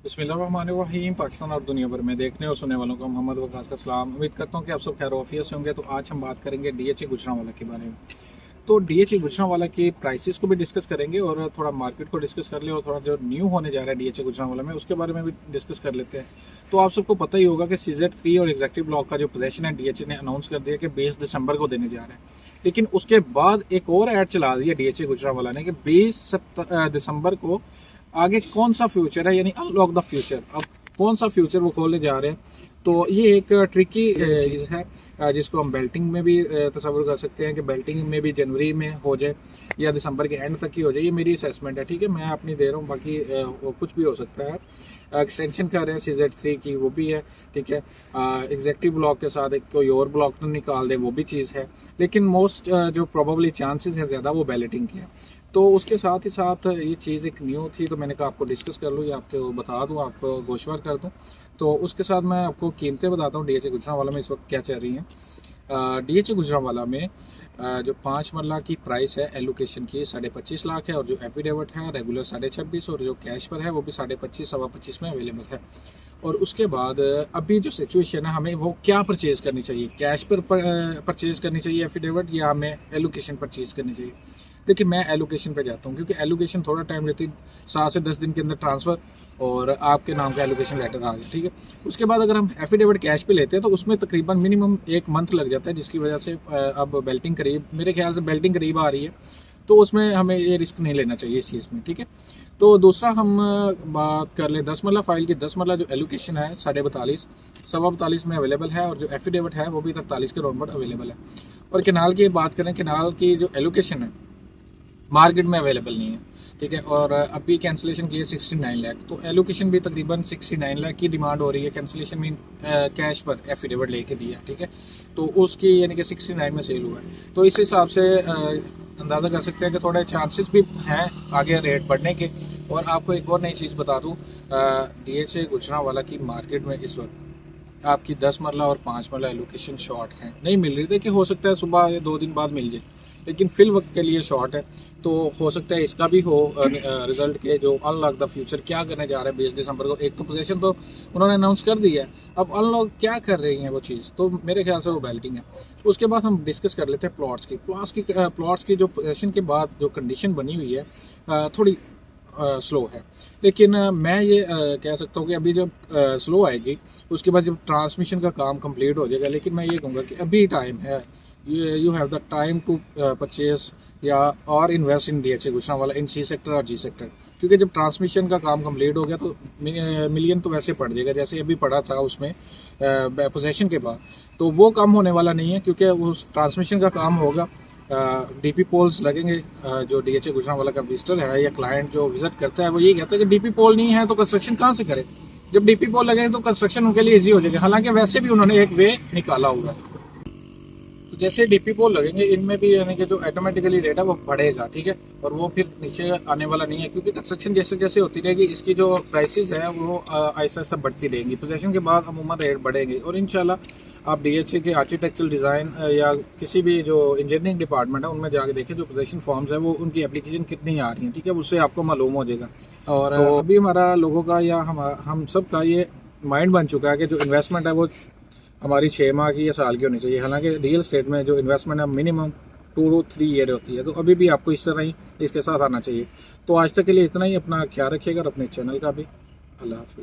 बिस्मिल्लाहिर्रहमानिर्रहीम। पाकिस्तान और दुनिया भर में देखने और सुनने वालों को मोहम्मद वकास का सलाम। उम्मीद करता हूँ कि आप सब खैर वाफियत से होंगे। तो आज हम बात करेंगे डीएचए गुजरांवाला के बारे में। तो डीएचए गुजरांवाला की प्राइसेस को भी डिस्कस करेंगे और थोड़ा मार्केट को डिस्कस कर ले और थोड़ा जो न्यू होने जा रहा है डीएचए गुजरांवाला में उसके बारे में भी डिस्कस कर लेते हैं। तो आप सबको पता ही होगा कि CZ3 और एग्जेक्टिव ब्लॉक का जो पोजीशन है डीएचए ने अनाउंस कर दिया कि 20 दिसंबर को देने जा रहा है। लेकिन उसके बाद एक और ऐड चला दिया डीएचए गुजरांवाला ने कि 20 दिसंबर को आगे कौन सा फ्यूचर है, यानी अनलॉक द फ्यूचर। अब कौन सा फ्यूचर वो खोलने जा रहे हैं, तो ये एक ट्रिकी चीज़ है जिसको हम बेल्टिंग में भी तस्वर कर सकते हैं कि बेल्टिंग में भी जनवरी में हो जाए या दिसंबर के एंड तक ही हो जाए। ये मेरी असेसमेंट है, ठीक है, मैं अपनी दे रहा हूँ, बाकी कुछ भी हो सकता है। एक्सटेंशन कर रहे हैं CZ3 की, वो भी है, ठीक है। एग्जेक्टिव ब्लॉक के साथ एक कोई और ब्लॉक निकाल दे, वो भी चीज़ है। लेकिन मोस्ट जो प्रोबेबली चांसेस हैं ज़्यादा वो बैलेटिंग के हैं। तो उसके साथ ही साथ ये चीज़ एक न्यू थी, तो मैंने कहा आपको डिस्कस कर लूँ या आपको बता दूँ, आपको गोशवार कर दूँ। तो उसके साथ मैं आपको कीमतें बताता हूँ डीएचए गुजरांवाला में इस वक्त क्या चल रही हैं। डीएचए गुजरांवाला में जो 5 मरला की प्राइस है एलोकेशन की 25.5 लाख है, और जो एफिडेविट है रेगुलर 26.5, और जो कैश पर है वो भी 25.5 सवा 25 में अवेलेबल है। और उसके बाद अभी जो सिचुएशन है, हमें वो क्या परचेज़ करनी चाहिए, कैश पर परचेज़ करनी चाहिए एफिडेविट, या हमें एलोकेशन परचेज़ करनी चाहिए। देखिए, मैं एलोकेशन पे जाता हूँ क्योंकि एलोकेशन थोड़ा टाइम लेती है, 7 से 10 दिन के अंदर ट्रांसफ़र और आपके नाम का एलोकेशन लेटर आ जाए, ठीक है। उसके बाद अगर हम एफिडेविट कैश पे लेते हैं तो उसमें तकरीबन मिनिमम 1 मंथ लग जाता है, जिसकी वजह से अब बेल्टिंग करीब, मेरे ख्याल से बेल्टिंग करीब आ रही है, तो उसमें हमें ये रिस्क नहीं लेना चाहिए इस चीज़ में, ठीक है। तो दूसरा हम बात कर लें 10 मरला फाइल की। 10 मरला जो एलोकेशन है 42.5 सवा 42 में अवेलेबल है, और जो एफिडेविट है वो भी 43 के राउंड अवेलेबल है। और केनाल की बात करें, केनाल की जो एलोकेशन है मार्केट में अवेलेबल नहीं है, ठीक है। और अभी कैंसिलेशन की है 69 लाख, तो एलोकेशन भी तकरीबन 69 लाख की डिमांड हो रही है। कैंसिलेशन मीन कैश पर एफिडेविट लेके दिया, ठीक है, तो उसकी यानी कि 69 में सेल हुआ है। तो इस हिसाब से अंदाज़ा कर सकते हैं कि थोड़े चांसेस भी हैं आगे रेट बढ़ने के। और आपको एक और नई चीज़ बता दूँ, डीएचए गुजरांवाला की मार्केट में इस वक्त आपकी 10 मरला और 5 मरला एलोकेशन शॉर्ट है, नहीं मिल रही। देखिए, हो सकता है सुबह या 2 दिन बाद मिल जाए, लेकिन फिल वक्त के लिए शॉर्ट है। तो हो सकता है इसका भी हो रिजल्ट के जो अनलॉक द फ्यूचर क्या करने जा रहे हैं 20 दिसंबर को। एक तो पोजीशन तो उन्होंने अनाउंस कर दिया है, अब अनलॉक क्या कर रही है वो चीज़, तो मेरे ख्याल से वो बेल्टिंग है। उसके बाद हम डिस्कस कर लेते हैं प्लॉट्स की जो पोजीशन के बाद जो कंडीशन बनी हुई है थोड़ी स्लो है। लेकिन मैं ये कह सकता हूँ कि अभी जब स्लो आएगी उसके बाद जब ट्रांसमिशन का काम कंप्लीट हो जाएगा। लेकिन मैं ये कहूँगा कि अभी टाइम है, you have the time to purchase या और invest in DHA Gujranwala in C sector और G सेक्टर, क्योंकि जब ट्रांसमिशन का काम कंप्लीट हो गया तो मिलियन तो वैसे पड़ जाएगा जैसे अभी पड़ा था उसमें पोजीशन के बाद। तो वो कम होने वाला नहीं है, क्योंकि उस ट्रांसमिशन का काम होगा। डीपी पोल्स लगेंगे। जो डीएचए गुजरांवाला का विजिटर है या क्लाइंट जो विजिट करता है वो ये कहता है कि डीपी पोल नहीं है तो कंस्ट्रक्शन कहाँ से करे। जब डीपी पोल लगेंगे तो कंस्ट्रक्शन उनके लिए ईजी हो जाएगा। हालांकि वैसे भी उन्होंने एक वे निकाला हुआ है। तो जैसे डीपी पोल लगेंगे इनमें भी यानी कि जो ऑटोमेटिकली रेट है वो बढ़ेगा, ठीक है, और वो फिर नीचे आने वाला नहीं है, क्योंकि कंस्ट्रक्शन जैसे जैसे होती रहेगी इसकी जो प्राइसेस है वो आहिस्ता आहिस्ता बढ़ती रहेंगी। पोजीशन के बाद अमूमन रेट बढ़ेंगे, और इंशाल्लाह आप डीएचए के आर्किटेक्चरल डिज़ाइन या किसी भी जो इंजीनियरिंग डिपार्टमेंट है उनमें जाके देखें जो पोजीशन फॉर्म्स है वो उनकी एप्लीकेशन कितनी आ रही है, ठीक है, उससे आपको मालूम हो जाएगा। और तो अभी हमारा लोगों का या हम सब का ये माइंड बन चुका है कि जो इन्वेस्टमेंट है वो हमारी 6 माह की या साल की होनी चाहिए। हालांकि रियल स्टेट में जो इन्वेस्टमेंट है मिनिमम 2 to 3 ईयर होती है, तो अभी भी आपको इस तरह ही इसके साथ आना चाहिए। तो आज तक के लिए इतना ही। अपना ख्याल रखिएगा और अपने चैनल का भी। अल्लाह हाफिज़।